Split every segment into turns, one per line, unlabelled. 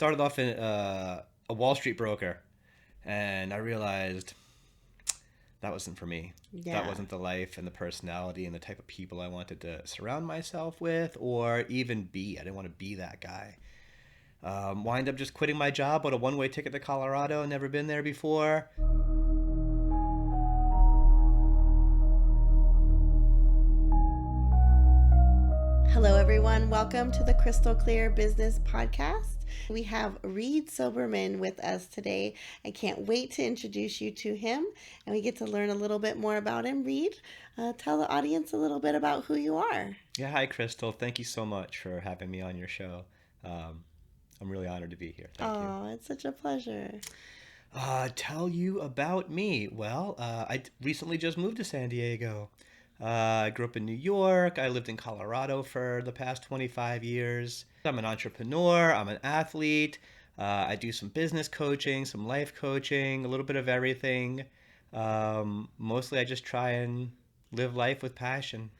Started off in a Wall Street broker, and I realized that wasn't for me. That
Yeah.
wasn't the life and the personality and the type of people I wanted to surround myself with or even be. I didn't want to be that guy. Wind up just quitting my job, bought a one-way ticket to Colorado, never been there before.
Hello, everyone. Welcome to the Crystal Clear Business Podcast. We have Reed Silberman with us today. I can't wait to introduce you to him, and we get to learn a little bit more about him. Reed, tell the audience a little bit about who you are.
Yeah, hi, Crystal. Thank you so much for having me on your show. Um, I'm really honored to be here. Thank you.
Oh, it's such a pleasure.
Tell you about me. Well, I recently just moved to San Diego. I grew up in New York. I lived in Colorado for the past 25 years. I'm an entrepreneur. I'm an athlete. I do some business coaching, some life coaching, a little bit of everything. Mostly, I just try and live life with passion.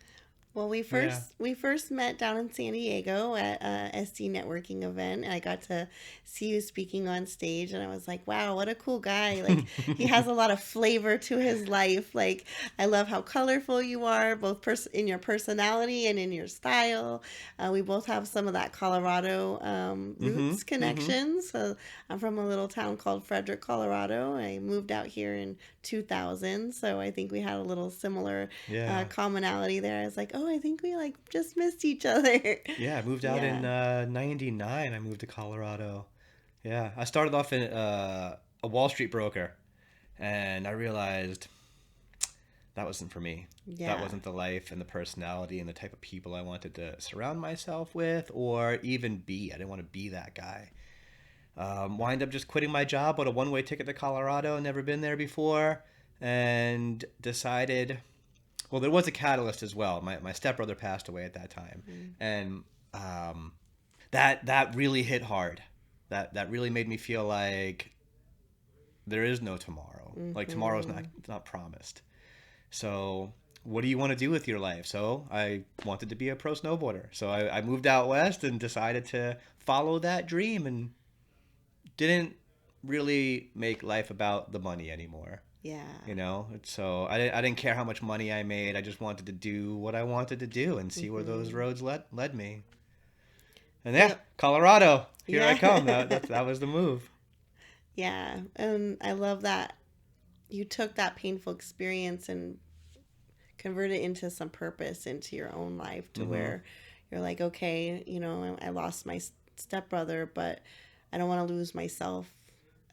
Well, we
Yeah.
first met down in San Diego at a SD networking event, and I got to see you speaking on stage, and I was like, "Wow, what a cool guy! Like, he has a lot of flavor to his life. Like, I love how colorful you are, both in your personality and in your style. We both have some of that Colorado
Mm-hmm.
roots
Mm-hmm.
connections. So I'm from a little town called Frederick, Colorado. I moved out here in 2000, so I think we had a little similar
Yeah.
commonality there. I was like, oh, I think we like just missed each other.
Yeah, I moved out in
Yeah.
99. I moved to Colorado. Yeah, I started off in a Wall Street broker, and I realized that wasn't for me. That
Yeah.
wasn't the life and the personality and the type of people I wanted to surround myself with or even be. I didn't want to be that guy. Wind up just quitting my job, bought a one-way ticket to Colorado, never been there before, and decided, well, there was a catalyst as well. My stepbrother passed away at that time,
Mm.
and um, that really hit hard. That really made me feel like there is no tomorrow. Like tomorrow's
Mm-hmm.
not promised. So what do you want to do with your life? So I wanted to be a pro snowboarder. So I moved out west and decided to follow that dream and didn't really make life about the money anymore.
Yeah.
So I didn't care how much money I made. I just wanted to do what I wanted to do and see where those
Mm-hmm.
roads led me. And yeah,
Yep.
Colorado, here I
Yeah.
come. That was the move.
Yeah. And I love that you took that painful experience and converted it into some purpose into your own life to
Mm-hmm.
where you're like, okay, I lost my stepbrother, but I don't want to lose myself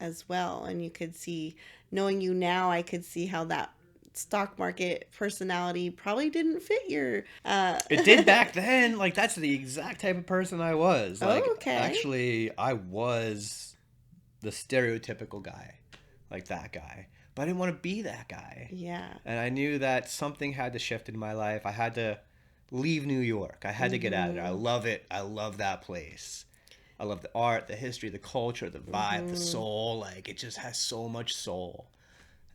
as well. And you could see, knowing you now, I could see how that stock market personality probably didn't fit your
It did back then. Like that's the exact type of person I was.
Oh,
Like
okay.
actually, I was the stereotypical guy, like that guy. But I didn't want to be that guy.
Yeah.
And I knew that something had to shift in my life. I had to leave New York. I had to get out of there. I
Mm-hmm.
love it. I love that place. I love the art, the history, the culture, the vibe, the
Mm-hmm.
soul. Like it just has so much soul.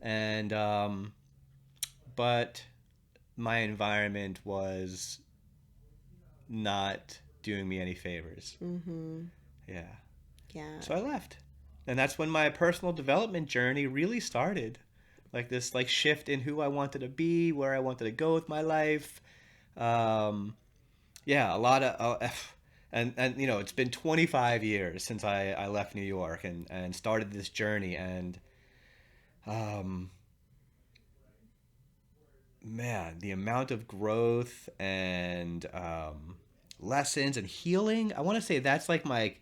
And but my environment was not doing me any favors.
Mm-hmm.
Yeah.
Yeah.
So I left. And that's when my personal development journey really started. Like this like shift in who I wanted to be, where I wanted to go with my life. Um, yeah, a lot of and it's been 25 years since I left New York and started this journey and um man, the amount of growth and lessons and healing, I want to say that's like my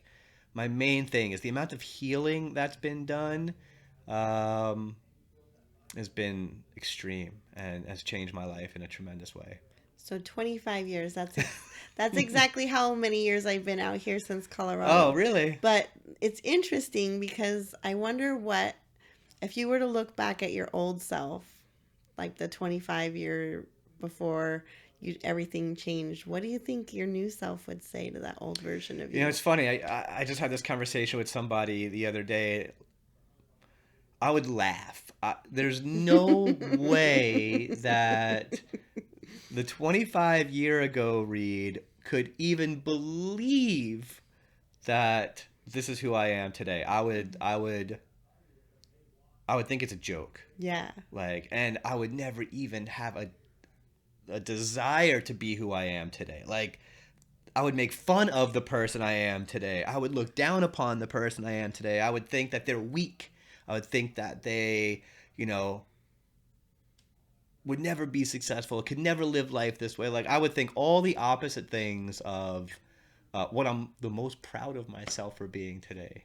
main thing is the amount of healing that's been done um, has been extreme and has changed my life in a tremendous way.
So 25 years. That's exactly how many years I've been out here since
Oh,
Colorado.
really?
But it's interesting because I wonder what if you were to look back at your old self, like the 25-year before everything changed, what do you think your new self would say to that old version of
It's
you?
funny. I just had this conversation with somebody the other day. I would laugh. There's no way that the 25 year ago Reed could even believe that this is who I am today, I would think it's a joke.
Yeah.
Like, and I would never even have a desire to be who I am today. Like, I would make fun of the person I am today. I would look down upon the person I am today. I would think that they're weak. I would think that they, you know, would never be successful, could never live life this way. Like, I would think all the opposite things of what I'm the most proud of myself for being today.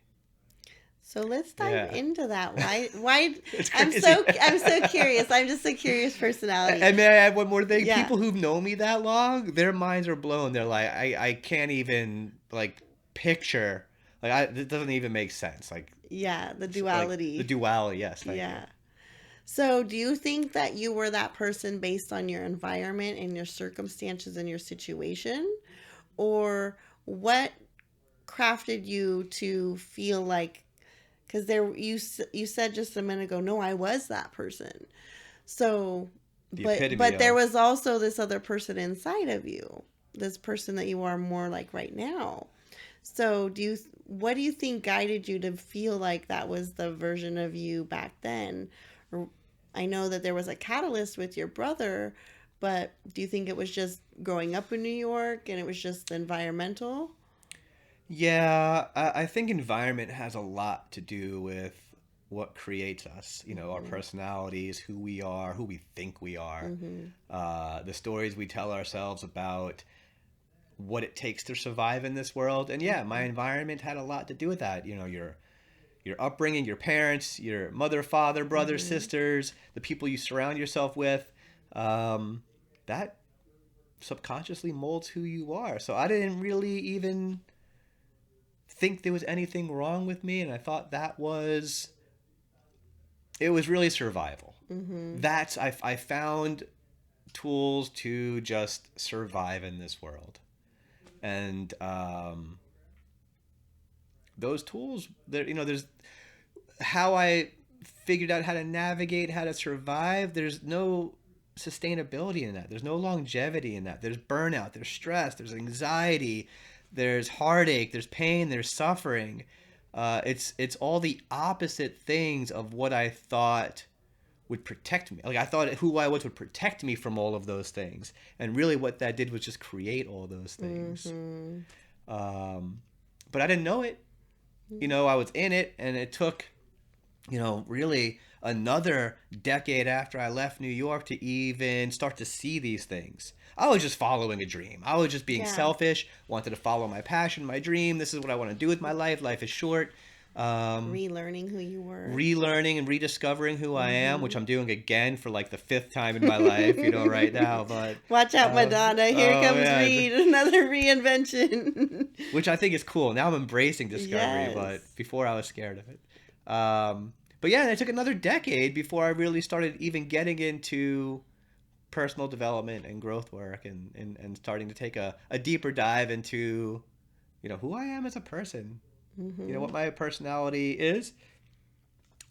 So let's dive
Yeah.
into that. Why
It's
I'm
crazy.
so curious. I'm just a curious personality.
And may I add one more thing?
Yeah.
People who've known me that long, their minds are blown. They're like, I can't even like picture. Like, it doesn't even make sense. Like,
Yeah, the
like,
duality.
the duality. Yes, thank
Yeah. So, do you think that you were that person based on your environment and your circumstances and your situation? Or what crafted you to feel like, because you said just a minute ago, no, I was that person. So,
The
but
epitome
there
of.
was also this other person inside of you, this person that you are more like right now. So, what do you think guided you to feel like that was the version of you back then? Or, I know that there was a catalyst with your brother, but do you think it was just growing up in New York and it was just environmental?
Yeah, I think environment has a lot to do with what creates us. You know, our
Mm-hmm.
personalities, who we are, who we think we are,
Mm-hmm.
the stories we tell ourselves about what it takes to survive in this world. And yeah, my
Mm-hmm.
environment had a lot to do with that. You know, your upbringing, your parents, your mother, father, brothers,
Mm-hmm.
sisters, the people you surround yourself with, um, that subconsciously molds who you are. So I didn't really even think there was anything wrong with me, and I thought it was really survival.
Mm-hmm.
I found tools to just survive in this world, and those tools, there, you know, there's how I figured out how to navigate, how to survive. There's no sustainability in that. There's no longevity in that. There's burnout, there's stress, there's anxiety, there's heartache, there's pain, there's suffering. It's all the opposite things of what I thought would protect me. Like, I thought who I was would protect me from all of those things, and really what that did was just create all those things.
Mm-hmm.
Um, but I didn't know it. You know, I was in it, and it took, you know, really another decade after I left New York to even start to see these things. I was just following a dream. I was just being
Yeah.
selfish, wanted to follow my passion, my dream. This is what I want to do with my life. Life is short. Um,
Relearning who you were.
Relearning and rediscovering who I am,
Mm-hmm.
which I'm doing again for like the fifth time in my life, you know, right now. But,
Watch out, Madonna. Here
oh
comes
yeah,
Reed, another reinvention.
which I think is cool. Now I'm embracing discovery,
Yes.
but before I was scared of it. But yeah, it took another decade before I really started even getting into personal development and growth work, and starting to take a deeper dive into, you know, who I am as a person, you know,
Mm-hmm.
what my personality is,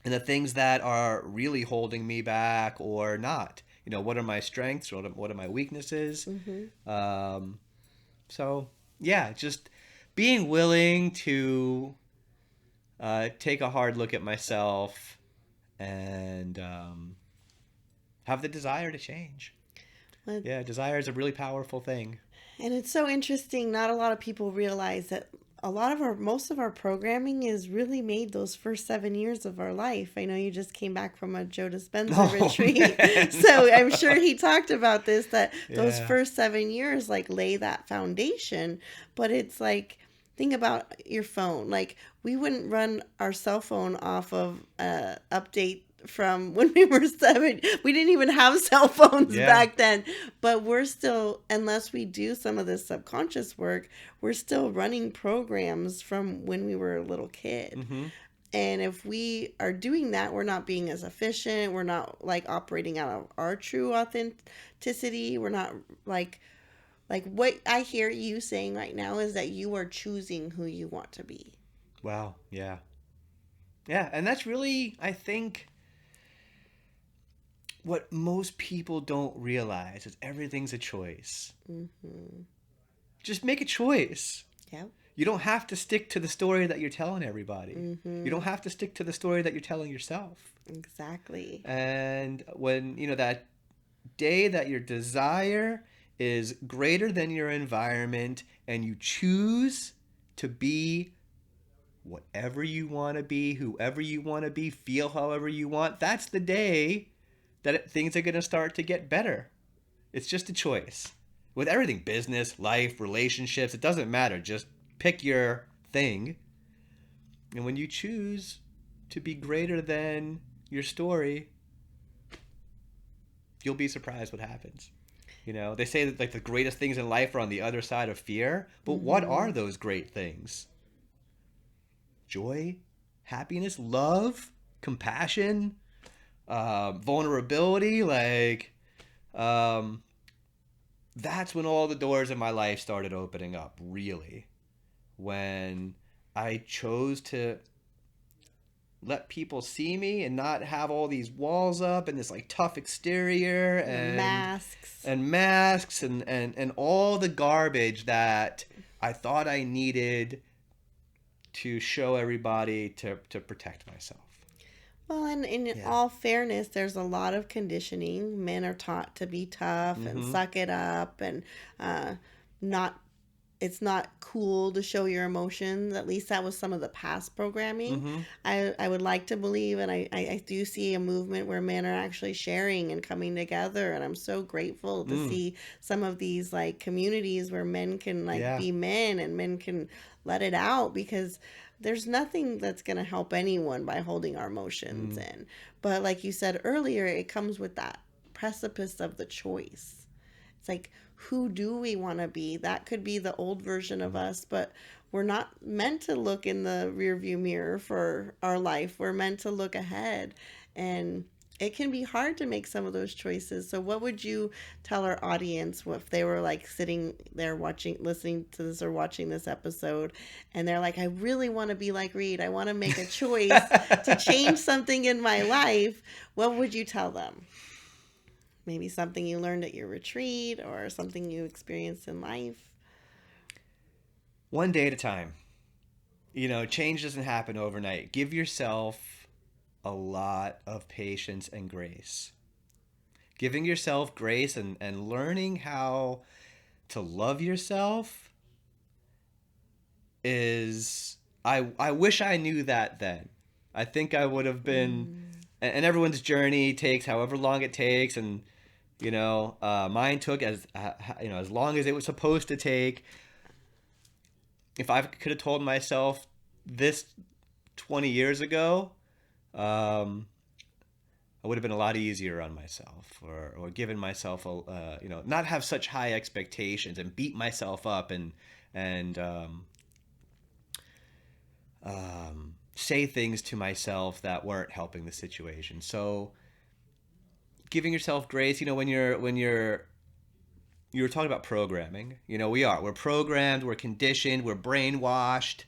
and the things that are really holding me back or not. You know, what are my strengths? What are my weaknesses?
Mm-hmm.
Um, so yeah, just being willing to take a hard look at myself, and have the desire to change.
Well,
Yeah, desire is a really powerful thing.
and it's so interesting. Not a lot of people realize that most of our programming is really made those first 7 years of our life. I know you just came back from a Joe Dispenza
Oh
retreat.
man.
So I'm sure he talked about this, that those
Yeah.
first 7 years like lay that foundation. But it's like, think about your phone. Like, we wouldn't run our cell phone off of update from when we were 7. We didn't even have cell phones
Yeah.
back then, but we're still, unless we do some of this subconscious work, we're still running programs from when we were a little kid.
Mm-hmm.
And if we are doing that, we're not being as efficient. We're not like operating out of our true authenticity. We're not like what I hear you saying right now is that you are choosing who you want to be.
Wow. Yeah. Yeah, and that's really, I think, what most people don't realize is everything's a choice.
Mm-hmm.
Just make a choice.
Yep.
You don't have to stick to the story that you're telling everybody. You don't
Mm-hmm.
have to stick to the story that you're telling yourself.
Exactly.
And when, that day that your desire is greater than your environment and you choose to be whatever you want to be, whoever you want to be, feel however you want, that's the day that things are going to start to get better. It's just a choice. With everything, business, life, relationships, it doesn't matter. Just pick your thing. And when you choose to be greater than your story, you'll be surprised what happens. They say that like the greatest things in life are on the other side of fear. But what
Mm-hmm.
are those great things? Joy, happiness, love, compassion, vulnerability. Um, that's when all the doors in my life started opening up, really. When I chose to let people see me and not have all these walls up and this like tough exterior
The masks.
and masks and all the garbage that I thought I needed to show everybody to protect myself.
Well, and in
Yeah.
all fairness, there's a lot of conditioning. Men are taught to be tough and
Mm-hmm.
suck it up, and uh, not. It's not cool to show your emotions. At least that was some of the past programming.
Mm-hmm.
I would like to believe, and I do see a movement where men are actually sharing and coming together, and I'm so grateful to
Mm.
see some of these like communities where men can like
Yeah.
be men and men can let it out, because there's nothing that's going to help anyone by holding our emotions
Mm.
in. But like you said earlier, it comes with that precipice of the choice. It's like, who do we want to be? That could be the old version of us, but we're not meant to look in the rearview mirror for our life. We're meant to look ahead. And it can be hard to make some of those choices. So what would you tell our audience if they were like sitting there watching, listening to this or watching this episode, and they're like, I really want to be like Reed. I want to make a choice to change something in my life. What would you tell them? Maybe something you learned at your retreat or something you experienced in life.
One day at a time. Change doesn't happen overnight. Give yourself a lot of patience and grace. Giving yourself grace and learning how to love yourself is I wish I knew that then. I think I would have been,
Mm,
and everyone's journey takes however long it takes, and mine took as long as it was supposed to take. If I could have told myself this 20 years ago, um, I would have been a lot easier on myself, or given myself not have such high expectations and beat myself up and say things to myself that weren't helping the situation. So giving yourself grace, when you were talking about programming. We're programmed, we're conditioned, we're brainwashed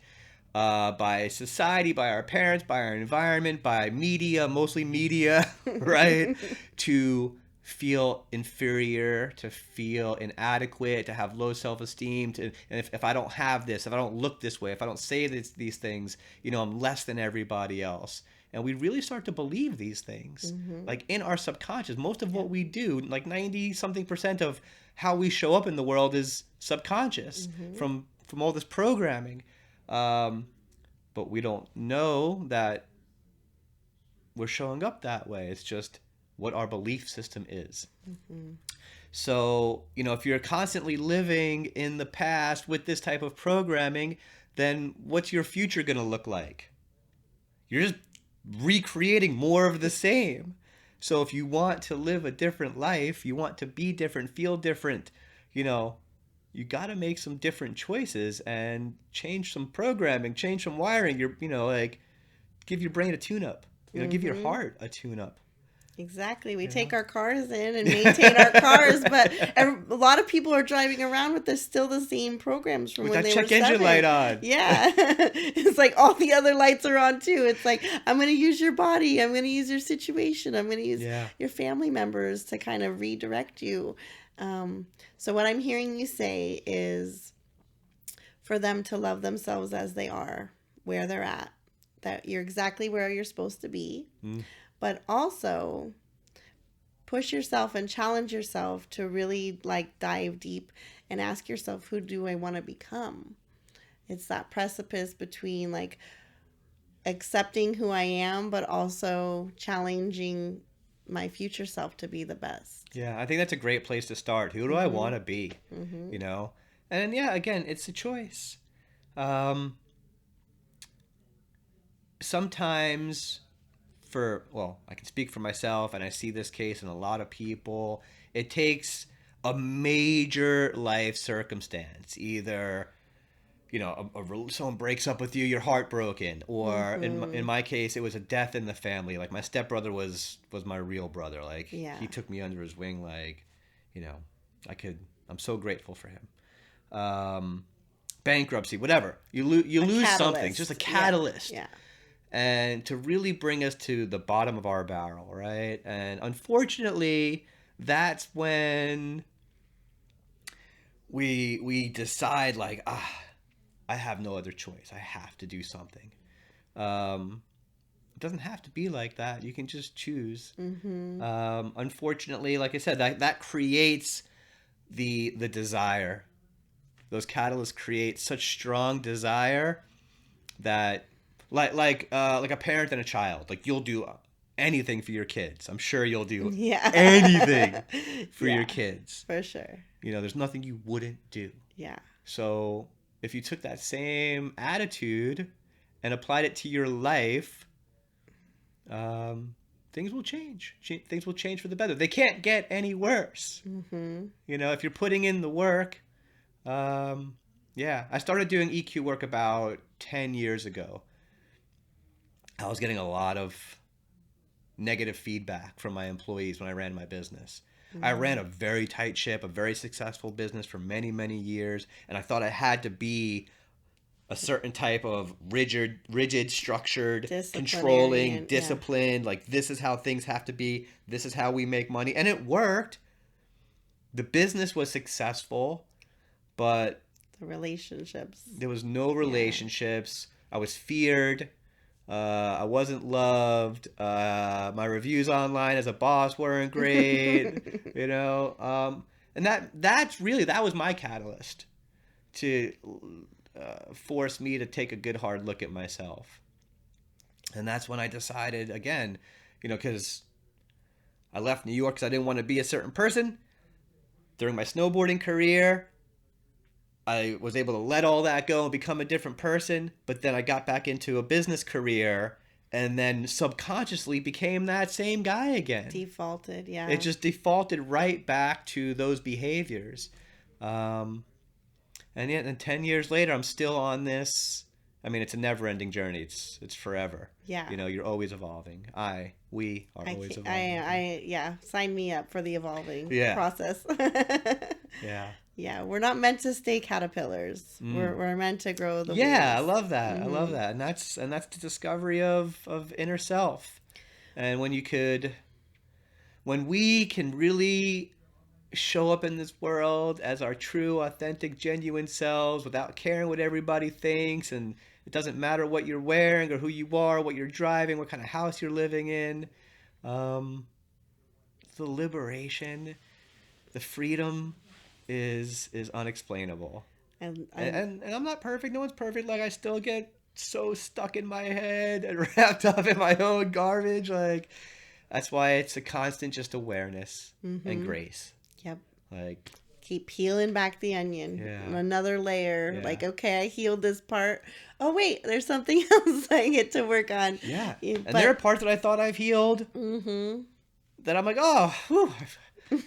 by society, by our parents, by our environment, by media, mostly media, right? To feel inferior, to feel inadequate, to have low self-esteem, and if I don't have this, if I don't look this way, if I don't say these things, I'm less than everybody else. And we really start to believe these things.
mm-hmm.
Like in our subconscious, most of
Yeah.
what we do, like 90 something percent of how we show up in the world is subconscious
Mm-hmm.
from all this programming. Um, but we don't know that we're showing up that way. It's just what our belief system is.
Mm-hmm.
So, if you're constantly living in the past with this type of programming, then what's your future going to look like? You're just recreating more of the same. So if you want to live a different life, you want to be different, feel different, you know, you got to make some different choices and change some programming, change some wiring. Like give your brain a tune up, give your
Mm-hmm.
heart a tune up,
Exactly. We
you
take
know?
our cars in and maintain our cars, but a lot of people are driving around with still the same programs from
With
when
that
they were
check engine
7.
light on.
Yeah. It's like all the other lights are on too. It's like, I'm going to use your body. I'm going to use your situation. I'm going to use
Yeah.
your family members to kind of redirect you. So what I'm hearing you say is, for them to love themselves as they are, where they're at, that you're exactly where you're supposed to be, but also push yourself and challenge yourself to really like dive deep and ask yourself, who do I want to become? It's that precipice between like accepting who I am, but also challenging my future self to be the best.
Yeah, I think that's a great place to start. Who do I want to be? You know? And yeah, again, it's a choice. Sometimes I can speak for myself, and I see this case in a lot of people. It takes a major life circumstance, either someone breaks up with you, you're heartbroken, or in my case, it was a death in the family. Like my stepbrother was my real brother. Like he took me under his wing. Like, you know, I'm so grateful for him. Bankruptcy, whatever. You lose something, it's just a catalyst.
Yeah.
And to really bring us to the bottom of our barrel, right? And unfortunately, that's when we decide like, I have no other choice. I have to do something. It doesn't have to be like that. You can just choose. Unfortunately, like I said, that creates the desire. Those catalysts create such strong desire that like a parent and a child, like you'll do anything for your kids. I'm sure you'll do anything for your kids.
For sure.
You know, there's nothing you wouldn't do.
Yeah.
So if you took that same attitude and applied it to your life, things will change. Things will change for the better. They can't get any worse. You know, if you're putting in the work. I started doing EQ work about 10 years ago. I was getting a lot of negative feedback from my employees when I ran my business. I ran a very tight ship, a very successful business for many, many years, and I thought I had to be a certain type of rigid, structured, controlling, disciplined. Like, this is how things have to be. This is how we make money. And it worked. The business was successful, but
the relationships.
There was no relationships. I was feared. I wasn't loved. My reviews online as a boss weren't great. You know, and that was my catalyst to force me to take a good hard look at myself. And that's when I decided again, you know, because I left New York because I didn't want to be a certain person. During my snowboarding career, I was able to let all that go and become a different person, but then I got back into a business career and then subconsciously became that same guy again.
Defaulted, yeah.
It just defaulted right back to those behaviors. And yet, and 10 years later, I'm still on this. I mean, it's a never-ending journey. It's forever.
Yeah.
You know, you're always evolving. We are always evolving.
Yeah, sign me up for the evolving process.
Yeah.
Yeah, we're not meant to stay caterpillars. We're meant to grow the wings.
I love that. I love that. And that's the discovery of inner self. And when we can really show up in this world as our true, authentic, genuine selves without caring what everybody thinks, and it doesn't matter what you're wearing or who you are, what you're driving, what kind of house you're living in. The liberation, the freedom is unexplainable. And I'm not perfect. No one's perfect. Like, I still get so stuck in my head and wrapped up in my own garbage. Like, that's why it's a constant just awareness and grace.
Yep.
Like,
keep peeling back the onion.
Yeah.
Another layer. Yeah. Like, okay, I healed this part. Oh, wait, there's something else I get to work on.
Yeah. And there are parts that I thought I've healed that I'm like, oh, whew,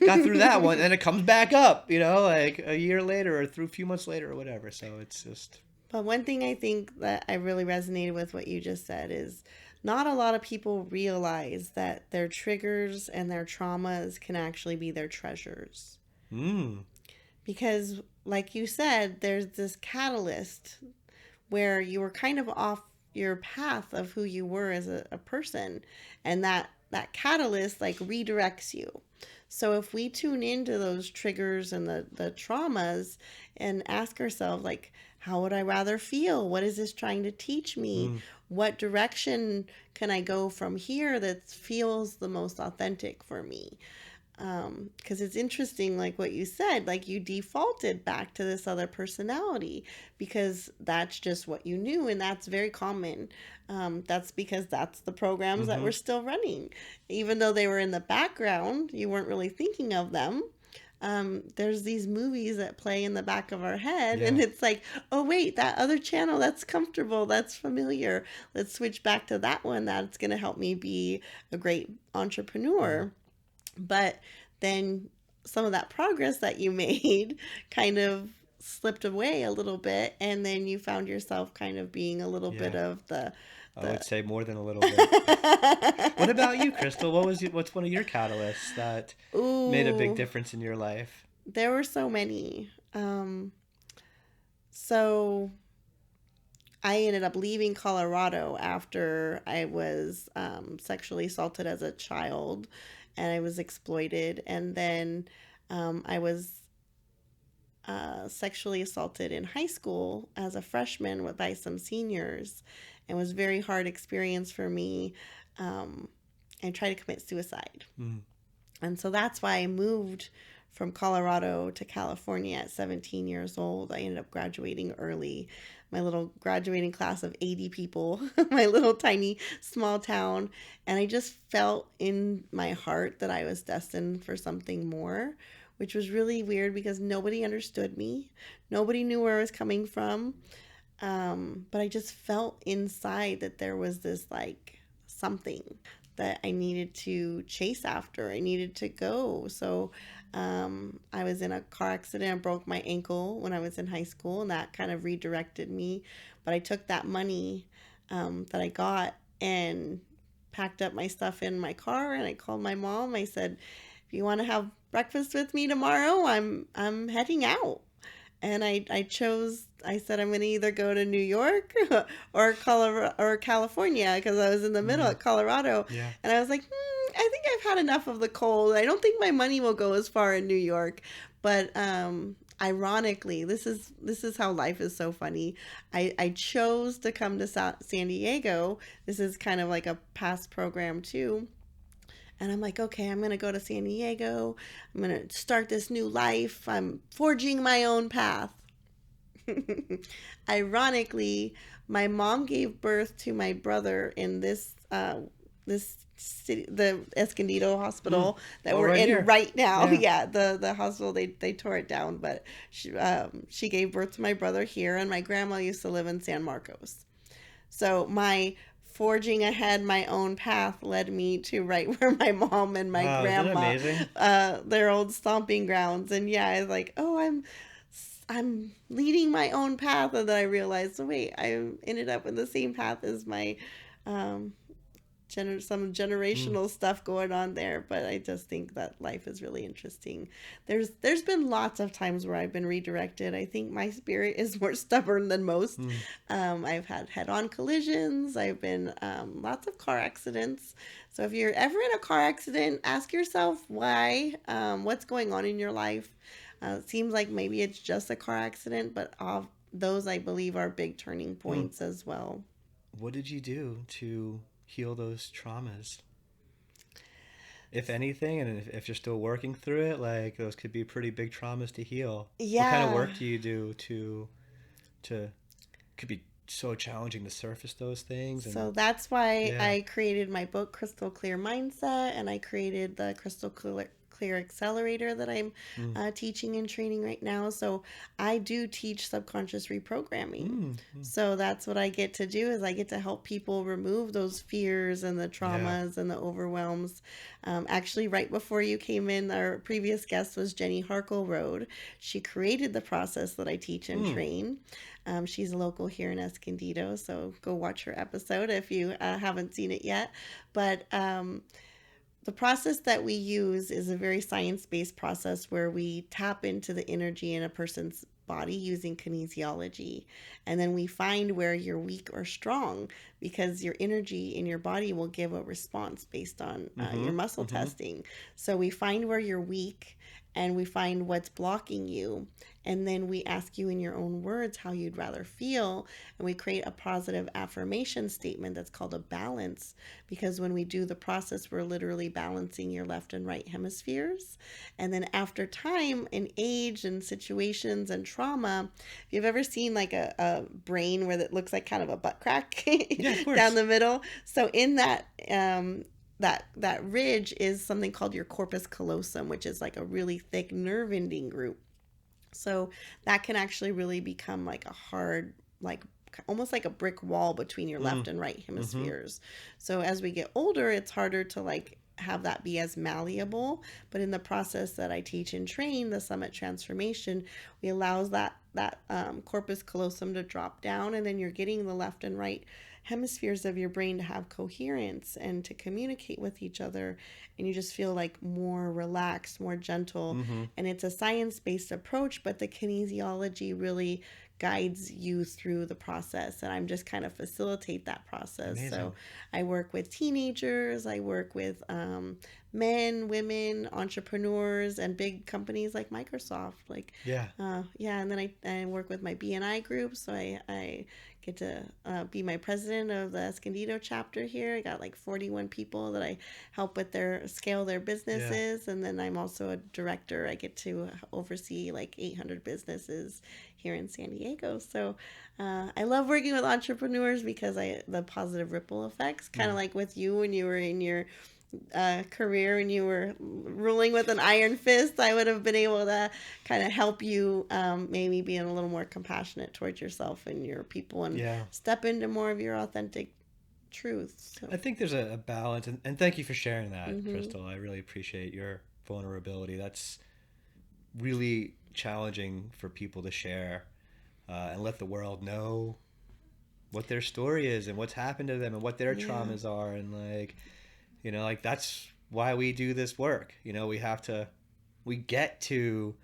got through that one. And it comes back up, you know, like a year later or through a few months later or whatever. So it's just.
But one thing I think that I really resonated with what you just said is not a lot of people realize that their triggers and their traumas can actually be their treasures. Because, like you said, there's this catalyst where you were kind of off your path of who you were as a person. And that catalyst, like, redirects you. So if we tune into those triggers and the traumas and ask ourselves, like, how would I rather feel? What is this trying to teach me?
Mm.
What direction can I go from here that feels the most authentic for me? Because it's interesting, like what you said, like you defaulted back to this other personality because that's just what you knew, and that's very common. That's because that's the programs that
Mm-hmm.
were still running, even though they were in the background. You weren't really thinking of them. There's these movies that play in the back of our head, and
Yeah.
it's like, oh wait, that other channel, that's comfortable, that's familiar. Let's switch back to that one. That's going to help me be a great
Mm.
entrepreneur. But then some of that progress that you made kind of slipped away a little bit, and then you found yourself kind of being a little bit
Yeah.
of
I
the
would say more than a little bit. What about you, Crystal? What's one of your catalysts that made a big
Ooh,
difference in your life?
there were so many. So I ended up leaving Colorado after I was sexually assaulted as a child, and I was exploited. And then I was sexually assaulted in high school as a freshman by some seniors. It was a very hard experience for me. Um, and tried to commit suicide.
Mm.
And so that's why I moved from Colorado to California at 17 years old. I ended up graduating early. My little graduating class of 80 people, my little tiny small town. And I just felt in my heart that I was destined for something more, which was really weird because nobody understood me. Nobody knew where I was coming from. But I just felt inside that there was this like something that I needed to chase after. I needed to go. So I was in a car accident, broke my ankle when I was in high school, and that kind of redirected me. But I took that money that I got and packed up my stuff in my car, and I called my mom. I said, "If you want to have breakfast with me tomorrow, I'm heading out." And I said I'm going to either go to New York or Colorado or California because I was in the middle
Mm.
at Colorado.
Yeah.
And I was like, I think I've had enough of the cold. I don't think my money will go as far in New York. But ironically, this is how life is so funny. I chose to come to San Diego. This is kind of like a past program too. And I'm like, okay, I'm going to go to San Diego. I'm going to start this new life. I'm forging my own path. Ironically, my mom gave birth to my brother in this city, the Escondido
Mm.
hospital that
Oh,
we're
right
in
here.
right now.
Yeah.
Yeah, the hospital they tore it down, but she gave birth to my brother here, and my grandma used to live in San Marcos. So my forging ahead my own path led me to right where my mom and my
Wow, isn't it
grandma,
amazing?
their old stomping grounds. And yeah, I was like, oh, I'm leading my own path, and then I realized, oh, wait, I ended up in the same path as my um, some
Mm.
generational stuff going on there. But I just think that life is really interesting. There's been lots of times where I've been redirected. I think my spirit is more stubborn than most.
Mm.
I've had head-on collisions. I've been lots of car accidents. So if you're ever in a car accident, ask yourself why. What's going on in your life? It seems like maybe it's just a car accident, but those I believe are big turning
Mm.
points as well.
What did you do to heal those traumas? If anything, and if you're still working through it, like those could be pretty big traumas to heal. What kind of
Yeah.
work do you do to could be so challenging to surface those things and
So that's why
yeah.
I created my book, Crystal Clear Mindset, and I created the Clear Accelerator that I'm
Mm.
teaching and training right now. So I do teach subconscious reprogramming.
Mm. Mm.
So that's what I get to do is I get to help people remove those fears and the
Yeah.
traumas and the overwhelms. Actually, right before you came in, our previous guest was Jenny Harkle. She created the process that I teach and
Mm.
train. She's a local here in Escondido, so go watch her episode if you haven't seen it yet. But the process that we use is a very science based process where we tap into the energy in a person's body using kinesiology. And then we find where you're weak or strong, because your energy in your body will give a response based on
Mm-hmm.
your muscle
Mm-hmm.
testing. So we find where you're weak, and we find what's blocking you. And then we ask you in your own words how you'd rather feel. And we create a positive affirmation statement that's called a balance. Because when we do the process, we're literally balancing your left and right hemispheres. And then after time and age and situations and trauma, if you've ever seen like a brain where it looks like kind of a butt crack
Yeah, of
down
course.
the middle. So in that, that ridge is something called your corpus callosum, which is like a really thick nerve ending group. So that can actually really become like a hard, like almost like a brick wall between your
Mm.
left and right
Mm-hmm.
hemispheres. So as we get older, it's harder to like have that be as malleable. But in the process that I teach and train, the Summit Transformation, we allows that corpus callosum to drop down, and then you're getting the left and right hemispheres of your brain to have coherence and to communicate with each other, and you just feel like more relaxed, more gentle.
Mm-hmm.
And it's a science-based approach, but the kinesiology really guides you through the process, and I'm just kind of facilitate that process. So
Amazing.
I work with teenagers, I work with men, women, entrepreneurs, and big companies like Microsoft, like
Yeah.
yeah. And then I work with my BNI group, so I get to be my president of the Escondido chapter here. I got like 41 people that I help with their scale their
Yeah.
businesses, and then I'm also a director. I get to oversee like 800 businesses here in San Diego. So I love working with entrepreneurs because the positive ripple effects, kind of
Mm.
like with you when you were in your career and you were ruling with an iron fist. I would have been able to kind of help you, maybe being a little more compassionate towards yourself and your people, and
Yeah.
step into more of your authentic truth.
I
So,
think there's a balance, and thank you for sharing that,
mm-hmm.
Crystal. I really appreciate your vulnerability. That's really challenging for people to share and let the world know what their story is and what's happened to them and what their
Yeah.
traumas are. And like that's why we do this work. We get to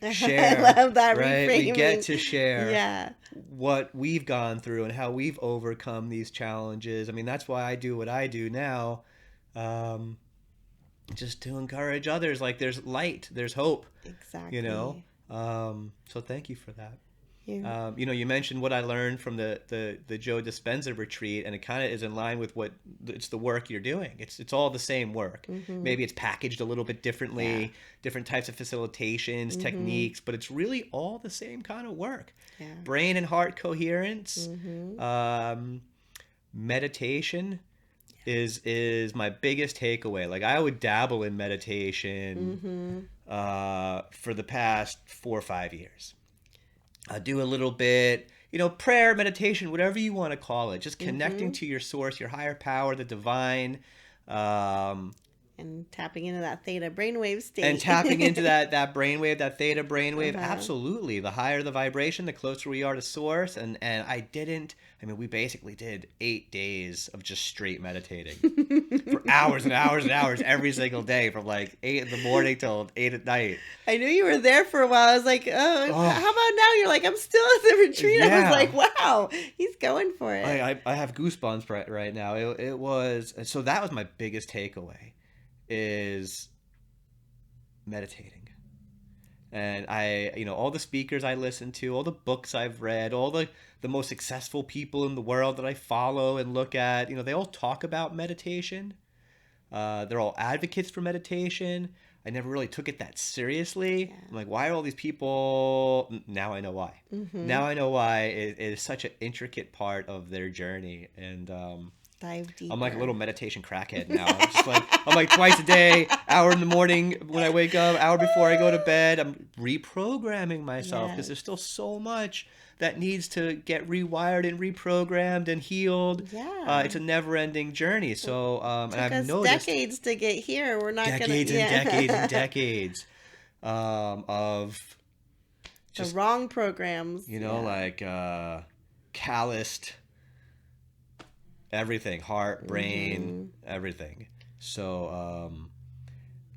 I
share,
love that
right? We get
reframing.
to share
Yeah.
what we've gone through and how we've overcome these challenges. I mean, that's why I do what I do now. Um, just to encourage others, like there's light, there's hope, you know.
Exactly.
So thank you for that.
You.
You mentioned what I learned from the Joe Dispenza retreat, and it kind of is in line with what it's the work you're doing. It's all the same work.
Mm-hmm.
Maybe it's packaged a little bit
Yeah.
differently, different types of facilitations,
Mm-hmm.
techniques, but it's really all the same kind of work.
Yeah.
Brain and heart coherence,
Mm-hmm.
um, meditation is my biggest takeaway. Like I would dabble in meditation
Mm-hmm.
for the past 4 or 5 years. I do a little bit, prayer, meditation, whatever you want to call it, just connecting
Mm-hmm.
to your source, your higher power, the divine, um,
And tapping into that theta brainwave
and
state.
tapping into that brainwave, that theta brainwave.
Uh-huh.
Absolutely, the higher the vibration, the closer we are to source. And I mean, we basically did 8 days of just straight meditating for hours and hours and hours every single day, from like 8 in the morning till 8 at night.
I knew you were there for a while. I was like, oh,
Oh,
how about now? You're like, I'm still at the retreat. I was
yeah.
like, wow, he's going for it.
I have goosebumps right now. It was, so that was my biggest takeaway, is meditating. And all the speakers I listen to, all the books I've read, all the most successful people in the world that I follow and look at, they all talk about meditation. They're all advocates for meditation. I never really took it that seriously.
Yeah.
I'm like, why are all these people? Now I know why.
Mm-hmm.
Now I know why it is such an intricate part of their journey. And
Dive deeper.
I'm like a little meditation crackhead now. I'm like twice a day, hour in the morning when I wake up, hour before I go to bed. I'm reprogramming myself because
Yes.
there's still so much that needs to get rewired and reprogrammed and healed.
Yeah.
It's a never-ending journey. So, and
Took
I've
us
noticed
decades to get here. We're not
decades
gonna.
and
Yeah.
decades and decades of
The
just
wrong programs.
like calloused everything, heart, brain, everything. So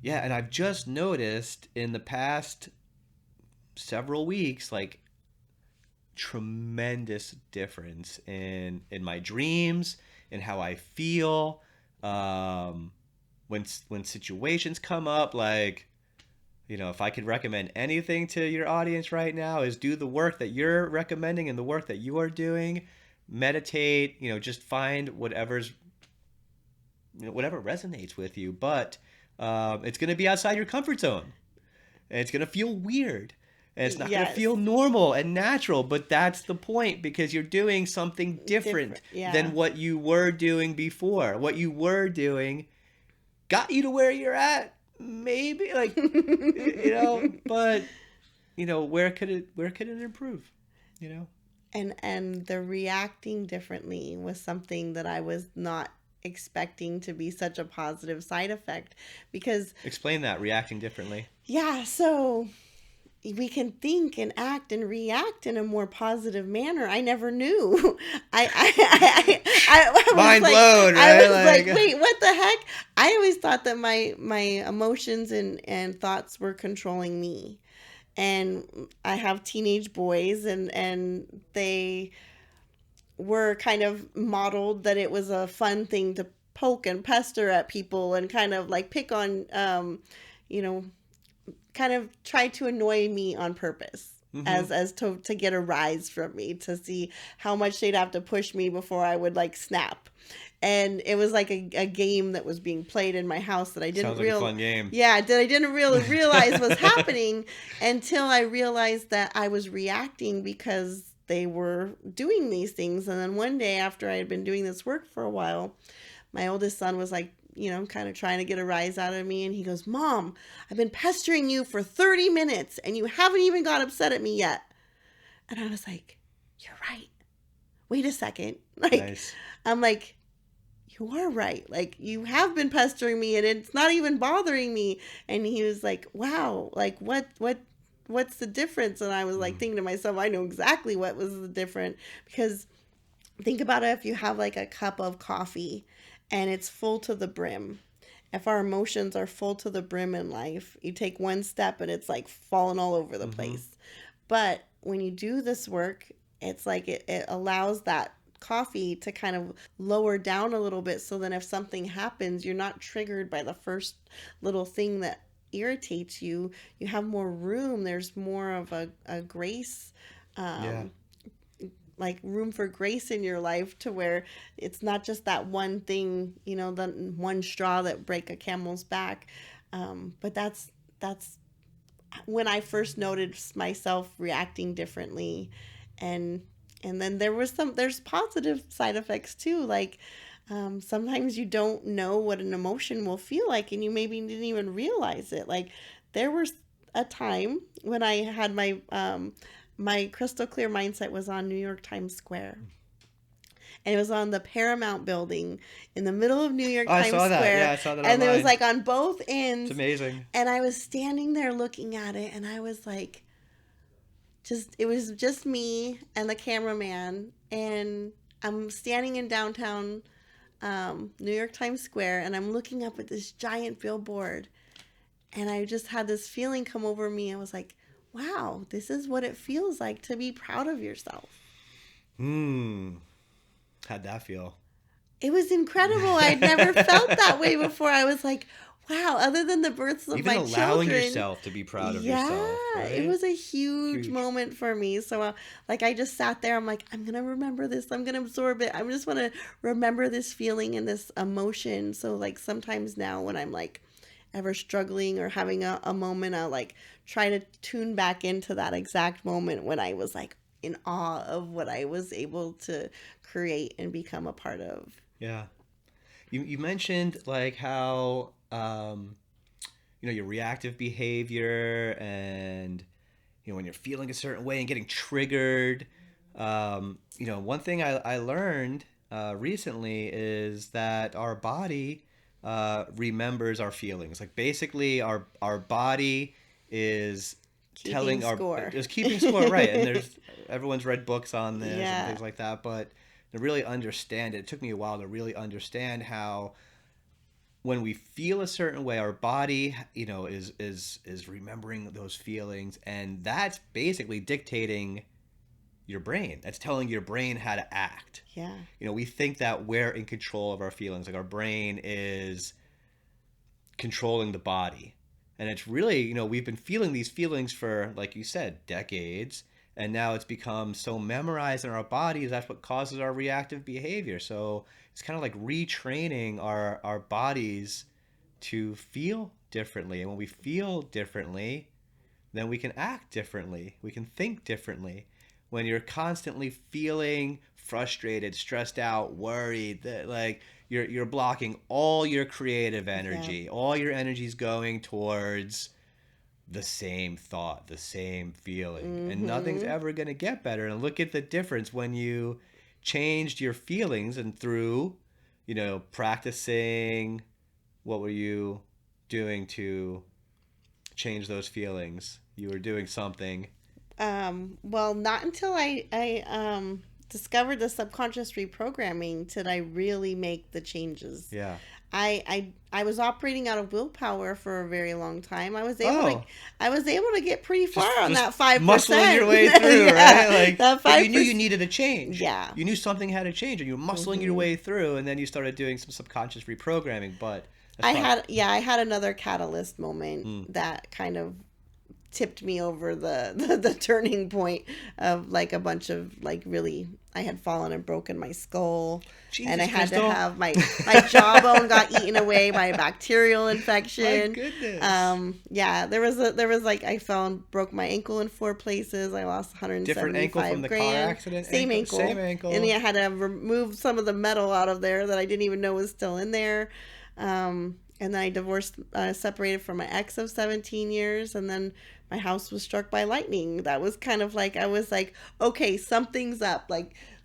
yeah, and I've just noticed in the past several weeks, like tremendous difference in my dreams, in how I feel, when situations come up. Like, if I could recommend anything to your audience right now, is do the work that you're recommending and the work that you are doing. Meditate, just find whatever resonates with you. But it's going to be outside your comfort zone. And it's going to feel weird. And it's not going to
Yes.
feel normal and natural. But that's the point, because you're doing something different
Yeah.
than what you were doing before. What you were doing got you to where you're at. Maybe, like, but, where could it improve,
And the reacting differently was something that I was not expecting to be such a positive side effect, because
Explain that, reacting differently.
yeah, so we can think and act and react in a more positive manner. I never knew. I was
Mind
like,
blown, right?
I was like, wait, what the heck? I always thought that my emotions and thoughts were controlling me. And I have teenage boys, and they were kind of modeled that it was a fun thing to poke and pester at people and kind of like pick on, kind of try to annoy me on purpose.
Mm-hmm.
As to get a rise from me, to see how much they'd have to push me before I would like snap. And it was like a game that was being played in my house that I didn't
Sounds like a fun game.
Yeah, that I didn't really realize was happening until I realized that I was reacting because they were doing these things. And then one day, after I had been doing this work for a while, my oldest son was like, kind of trying to get a rise out of me. And he goes, "Mom, I've been pestering you for 30 minutes and you haven't even got upset at me yet." And I was like, "You're right. Wait a second." Like,
Nice.
I'm like, "You are right. Like, you have been pestering me and it's not even bothering me." And he was like, "Wow, like what's the difference?" And I was like thinking to myself, I know exactly what was the difference, because think about it. If you have like a cup of coffee and it's full to the brim, if our emotions are full to the brim in life, you take one step and it's like falling all over the place. But when you do this work, it's like it allows that coffee to kind of lower down a little bit, so then if something happens, you're not triggered by the first little thing that irritates you. You have more room. There's more of a grace, like room for grace in your life, to where it's not just that one thing, the one straw that break a camel's back. But that's when I first noticed myself reacting differently. And then there's positive side effects too. Like, sometimes you don't know what an emotion will feel like, and you maybe didn't even realize it. Like, there was a time when I had my crystal clear mindset was on New York Times Square. And it was on the Paramount building in the middle of New York Times
saw that.
Square.
Yeah, I saw that
And
online.
it was like on both ends.
It's amazing.
And I was standing there looking at it, and I was like, it was just me and the cameraman. And I'm standing in downtown New York Times Square, and I'm looking up at this giant billboard. And I just had this feeling come over me. I was like, wow, this is what it feels like to be proud of yourself.
How'd that feel?
It was incredible. I'd never felt that way before. I was like, wow, other than the births of
Even
my children.
Even allowing yourself to be proud of yourself. Right?
It was a huge moment for me. So I just sat there. I'm like, I'm going to remember this. I'm going to absorb it. I just want to remember this feeling and this emotion. So like sometimes now when I'm like ever struggling or having a moment, I'll like try to tune back into that exact moment when I was like in awe of what I was able to create and become a part of.
Yeah. You mentioned like how, your reactive behavior and, when you're feeling a certain way and getting triggered. One thing I learned recently is that our body remembers our feelings. Like basically our body is keeping score, right? And everyone's read books on this and things like that, but to really understand it took me a while to really understand how when we feel a certain way, our body, is remembering those feelings, and that's basically dictating your brain. That's telling your brain how to act.
Yeah.
We think that we're in control of our feelings, like our brain is controlling the body. And it's really, we've been feeling these feelings for, like you said, decades. And now it's become so memorized in our bodies. That's what causes our reactive behavior. So it's kind of like retraining our bodies to feel differently. And when we feel differently, then we can act differently. We can think differently. When you're constantly feeling frustrated, stressed out, worried, that like you're blocking all your creative energy.
Yeah.
All your energy's going towards the same thought, the same feeling, and nothing's
Mm-hmm.
ever going to get better. And look at the difference when you changed your feelings, and through, practicing, what were you doing to change those feelings? You were doing something.
Well, not until I discovered the subconscious reprogramming did I really make the changes.
Yeah.
I was operating out of willpower for a very long time.
Oh,
I was able to get pretty far on
just
that 5%.
muscling your way through,
Yeah,
right? Like,
that
but you knew
5%.
you needed a change.
Yeah.
You knew something had to change, and you were muscling your
Hmm.
way through, and then you started doing some subconscious reprogramming. But that's probably,
I had another catalyst moment
mm,
that kind of tipped me over the turning point of like a bunch of like really I had fallen and broken my skull, and I
Jesus,
had to
Crystal.
have my jawbone got eaten away by a bacterial
My
infection.
goodness.
Yeah, there was like I fell and broke my ankle in 4 places. I lost
Different ankle from
175
the car
grand.
accident.
Same ankle.
Same ankle.
And I had to remove some of the metal out of there that I didn't even know was still in there. And then I separated from my ex of 17 years, and then my house was struck by lightning. That was kind of like, I was like, okay, something's up.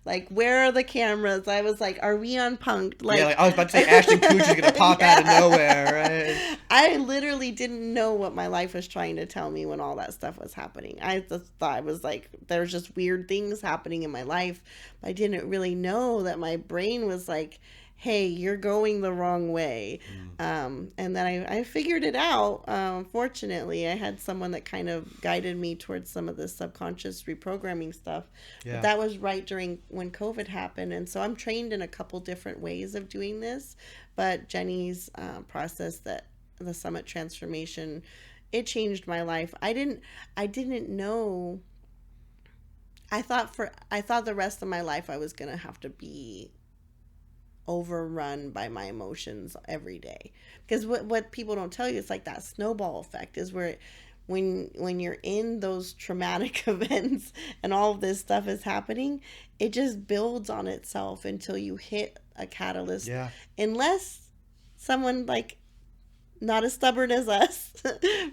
Like where are the cameras? I was like, are we on Punk'd?
Yeah, like I was about to say, Ashton Kutcher's gonna pop out of nowhere, right?
I literally didn't know what my life was trying to tell me when all that stuff was happening. I just thought it was like there's just weird things happening in my life. But I didn't really know that my brain was like, hey, you're going the wrong way. And then I figured it out. Fortunately, I had someone that kind of guided me towards some of this subconscious reprogramming stuff.
Yeah.
But that was right during when COVID happened. And so I'm trained in a couple different ways of doing this. But Jenny's process, that the Summit Transformation, it changed my life. I didn't know. I thought the rest of my life I was gonna have to be overrun by my emotions every day, because what people don't tell you, it's like that snowball effect is where when you're in those traumatic events and all of this stuff is happening, it just builds on itself until you hit a catalyst.
Yeah.
Unless someone like not as stubborn as us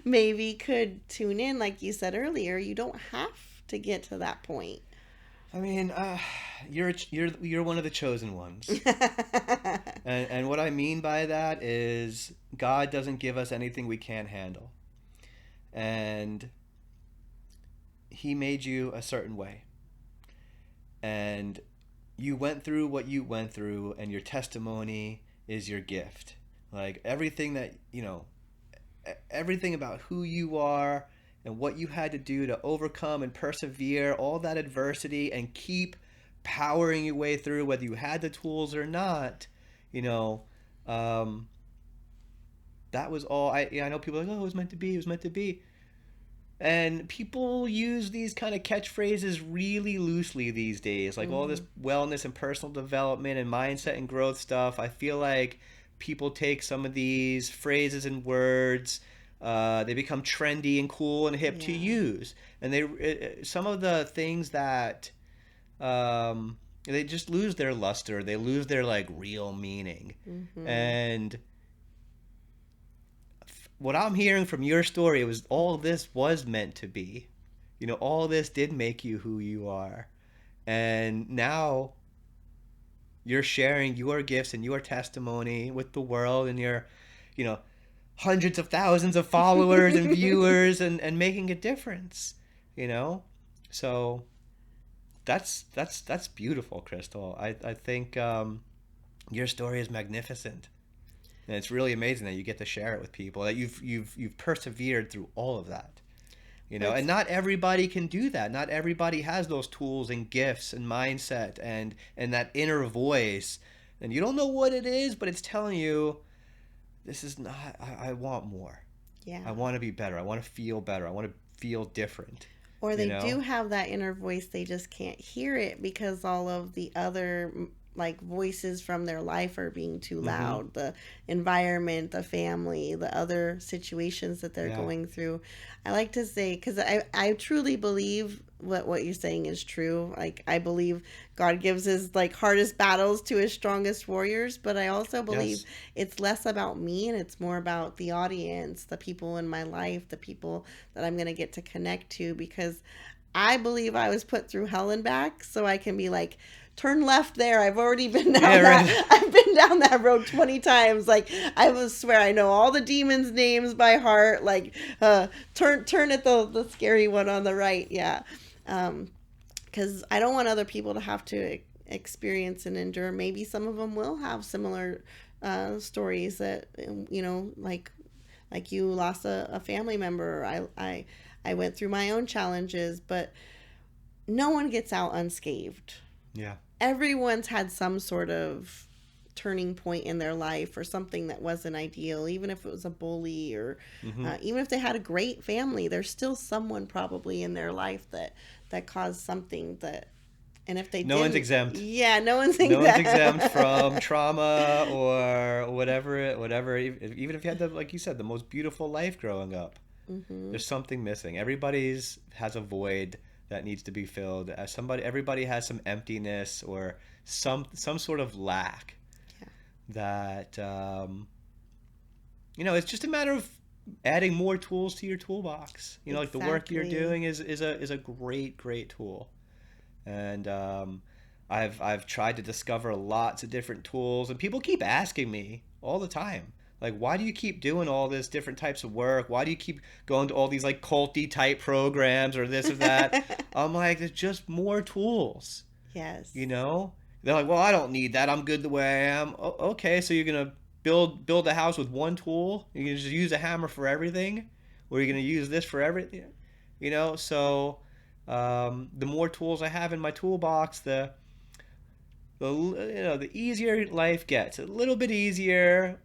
maybe could tune in, like you said earlier, you don't have to get to that point.
I mean, you're one of the chosen ones. And what I mean by that is God doesn't give us anything we can't handle. And he made you a certain way. And you went through what you went through, and your testimony is your gift. Like everything that, everything about who you are and what you had to do to overcome and persevere all that adversity and keep powering your way through, whether you had the tools or not, that was all. I know people are like, oh, it was meant to be, it was meant to be. And people use these kind of catchphrases really loosely these days, like all this wellness and personal development and mindset and growth stuff. I feel like people take some of these phrases and words, they become trendy and cool and hip to use, and some of the things that they just lose their luster, they lose their like real meaning. And what I'm hearing from your story was all this was meant to be. All this did make you who you are, and now you're sharing your gifts and your testimony with the world, and your hundreds of thousands of followers and viewers, and making a difference, so that's beautiful, Crystal. I think your story is magnificent. And it's really amazing that you get to share it with people, that you've persevered through all of that. And
It's
not everybody can do that. Not everybody has those tools and gifts and mindset and that inner voice. And you don't know what it is, but it's telling you, this is not, I want more. I
yeah.
want to be better. I want to feel better. I want to feel different.
Or
You
they
know?
do have that inner voice, they just can't hear it because all of the other like voices from their life are being too
Mm-hmm.
loud. The environment, the family, the other situations that they're
Yeah.
going through. I like to say, because I truly believe what you're saying is true. Like, I believe God gives his like hardest battles to his strongest warriors, but I also believe
Yes.
it's less about me and it's more about the audience, the people in my life, the people that I'm going to get to connect to, because I believe I was put through hell and back so I can be like, turn left there. I've already been
Yeah,
down
right.
that. I've been down that road 20 times. Like, I will swear I know all the demons' names by heart. Like, turn at the scary one on the right. Yeah. Because I don't want other people to have to experience and endure. Maybe some of them will have similar stories that, like you lost a family member. I went through my own challenges, but no one gets out unscathed.
Yeah.
Everyone's had some sort of turning point in their life or something that wasn't ideal, even if it was a bully or
Mm-hmm.
even if they had a great family, there's still someone probably in their life that caused something that, and if they
No one's
didn't,
exempt.
yeah, no one's
No one's exempt from
that.
trauma or whatever. Even if you had like you said, the most beautiful life growing up,
Hmm.
there's something missing. Everybody's has a void that needs to be filled. Everybody has some emptiness or some sort of lack
Yeah,
that it's just a matter of adding more tools to your toolbox. Like the work you're
exactly.
doing is a great tool. And I've tried to discover lots of different tools, and people keep asking me all the time, like, why do you keep doing all this different types of work? Why do you keep going to all these like culty type programs or this or that? I'm like, there's just more tools,
Yes.
you know? They're like, well, I don't need that. I'm good the way I am. Okay, so you're gonna build a house with one tool? You're gonna just use a hammer for everything, or you're gonna use this for everything? So the more tools I have in my toolbox, the easier life gets. A little bit easier,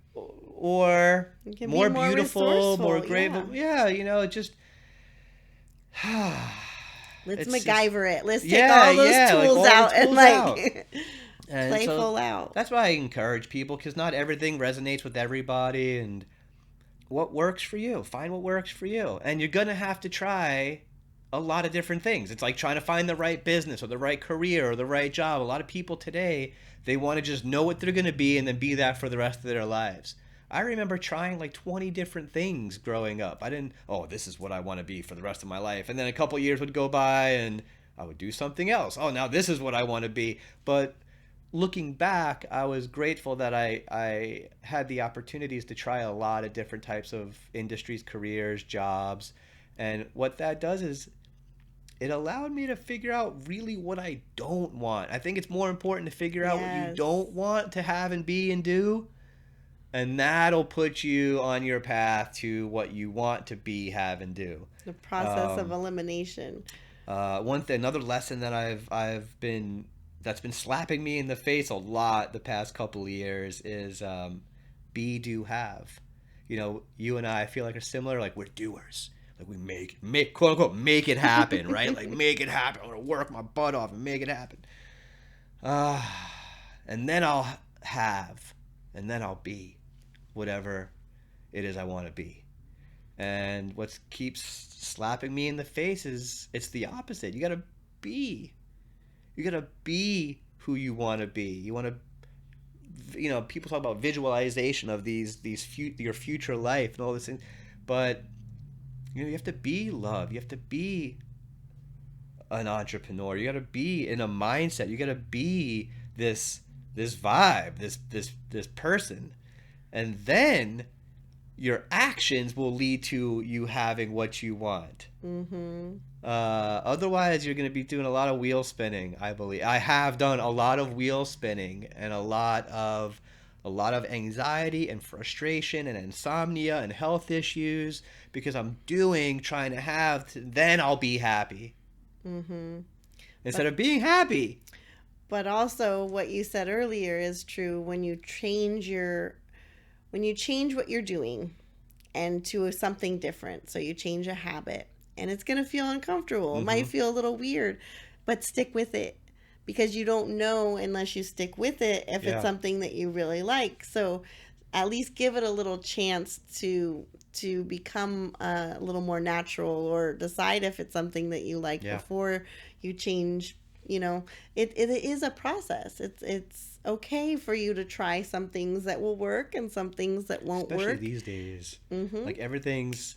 or
You can be
more
more
beautiful, more
resourceful.
great.
Yeah.
But yeah, it just
Let's
it's just
MacGyver it. Let's take
yeah,
all those
yeah, like
tools
all the
out and
tools out.
like
And
play
so
full out.
that's why I encourage people, because not everything resonates with everybody, and what works for you. Find what works for you. And you're going to have to try a lot of different things. It's like trying to find the right business or the right career or the right job. A lot of people today, they want to just know what they're going to be and then be that for the rest of their lives. I remember trying like 20 different things growing up. I didn't, oh, this is what I want to be for the rest of my life. And then a couple years would go by and I would do something else. Oh, now this is what I want to be. But looking back, I was grateful that I had the opportunities to try a lot of different types of industries, careers, jobs. And what that does is it allowed me to figure out really what I don't want. I think it's more important to figure out what you
Yes.
don't want to have and be and do. And that'll put you on your path to what you want to be, have, and do.
The process of
Um,
elimination.
another lesson that I've been that's been slapping me in the face a lot the past couple of years is be, do, have. You and I feel like are similar. Like, we're doers. Like, we make quote unquote make it happen, right? Like, make it happen. I'm gonna work my butt off and make it happen. Uh, and then I'll have, and then I'll be whatever it is I want to be. And what keeps slapping me in the face is it's the opposite. Be. You gotta be who you want to be. You want to, people talk about visualization of your future life and all this thing, but you have to be love. You have to be an entrepreneur. You gotta be in a mindset. You gotta be this vibe, this person, and then your actions will lead to you having what you want.
Mm-hmm.
Otherwise, you're going to be doing a lot of wheel spinning, I believe. I have done a lot of wheel spinning and a lot of a lot of anxiety and frustration and insomnia and health issues because I'm trying to have, then I'll be happy.
Mm-hmm.
Instead of being happy.
But also what you said earlier is true. When you change what you're doing and to something different, so you change a habit, and it's going to feel uncomfortable. It might feel a little weird, but stick with it, because you don't know unless you stick with it if it's something that you really like. So at least give it a little chance to become a little more natural, or decide if it's something that you like before you change. You know, it is a process. It's okay for you to try some things that will work and some things that won't
Especially
work.
these days. Like everything's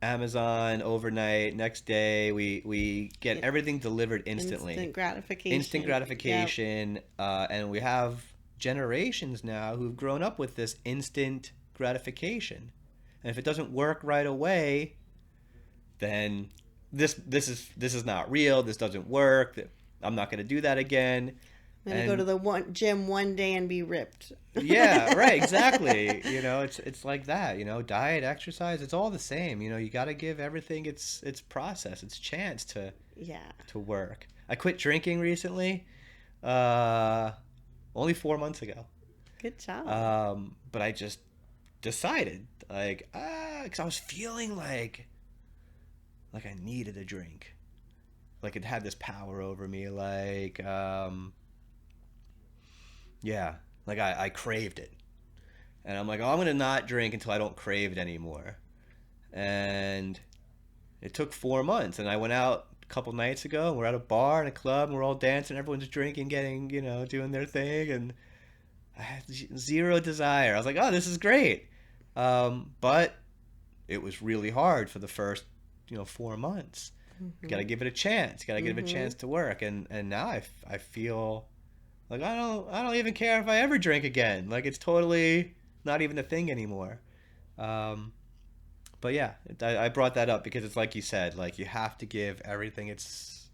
Amazon overnight, next day. We get everything delivered instantly. Instant gratification. Yep. And we have generations now who've grown up with this instant gratification. And if it doesn't work right away, then this is not real. This doesn't work. I'm not going to do that again.
I'm going to go to the gym one day and be ripped.
Yeah, right, exactly. You know, it's like that, you know, diet, exercise, it's all the same. You know, you got to give everything its process, its chance to work. I quit drinking recently, only 4 months ago.
Good job.
But I just decided, like, because I was feeling like I needed a drink. Like it had this power over me, like, like I craved it. And I'm like, oh, I'm going to not drink until I don't crave it anymore. And it took 4 months. And I went out a couple nights ago, and we're at a bar and a club, and we're all dancing, everyone's drinking, getting, you know, doing their thing. And I had zero desire. I was like, oh, this is great. But it was really hard for the first, 4 months. You gotta give it a chance. Gotta give it a chance to work. And now I feel like I don't even care if I ever drink again. Like it's totally not even a thing anymore. But yeah, I brought that up because it's like you said, like you have to give everything its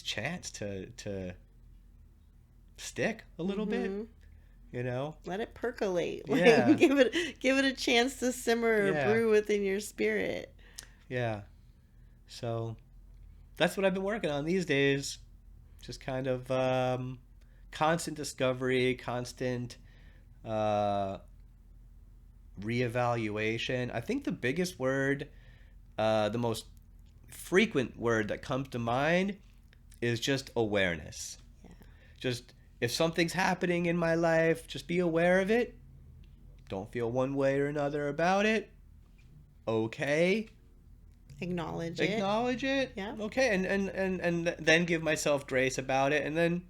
chance to stick a little bit. You know,
let it percolate.
Yeah.
Like, give it a chance to simmer or brew within your spirit.
Yeah. So that's what I've been working on these days. Just kind of constant discovery, constant reevaluation. I think the biggest word, the most frequent word that comes to mind is just awareness. Yeah. Just if something's happening in my life, just be aware of it. Don't feel one way or another about it. Okay.
Acknowledge it.
Yeah. Okay. And then give myself grace about it, and then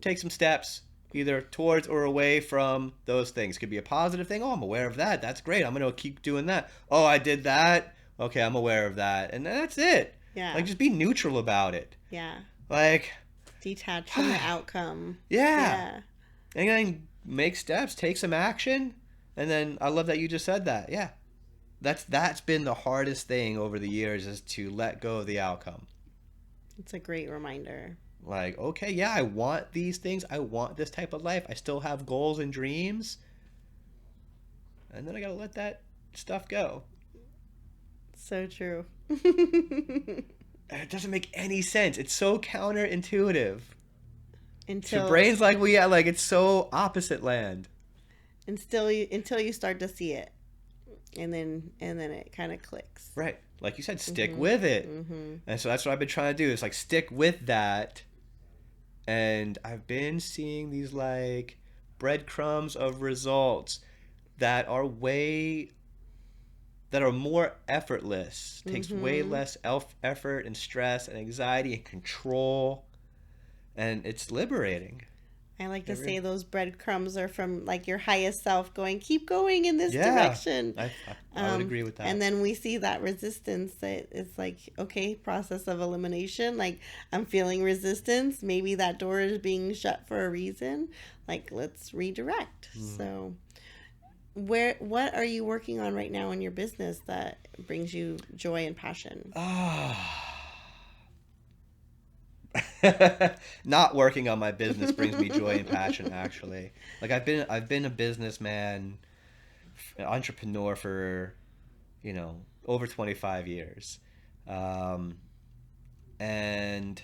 take some steps either towards or away from those things. Could be a positive thing. Oh, I'm aware of that. That's great. I'm going to keep doing that. Oh, I did that. Okay, I'm aware of that. And that's it.
Yeah.
Like just be neutral about it.
Yeah.
Like
detach from the outcome.
Yeah. And then make steps, take some action. And then I love that you just said that. Yeah. That's been the hardest thing over the years, is to let go of the outcome.
It's a great reminder.
Like, okay, yeah, I want these things. I want this type of life. I still have goals and dreams. And then I got to let that stuff go.
So true.
It doesn't make any sense. It's so counterintuitive.
Until
brains like it's so opposite land.
Until you start to see it. And then it kind of clicks.
Right. Like you said, stick with it. And so that's what I've been trying to do, is like stick with that. And I've been seeing these like breadcrumbs of results that are more effortless. Takes way less effort and stress and anxiety and control. And it's liberating.
I like to say those breadcrumbs are from like your highest self going, keep going in this direction.
I would agree with that.
And then we see that resistance, that it's like, okay, process of elimination. Like I'm feeling resistance. Maybe that door is being shut for a reason. Like let's redirect. So what are you working on right now in your business that brings you joy and passion?
Not working on my business brings me joy and passion, actually. Like I've been a businessman, entrepreneur for, over 25 years. Um, and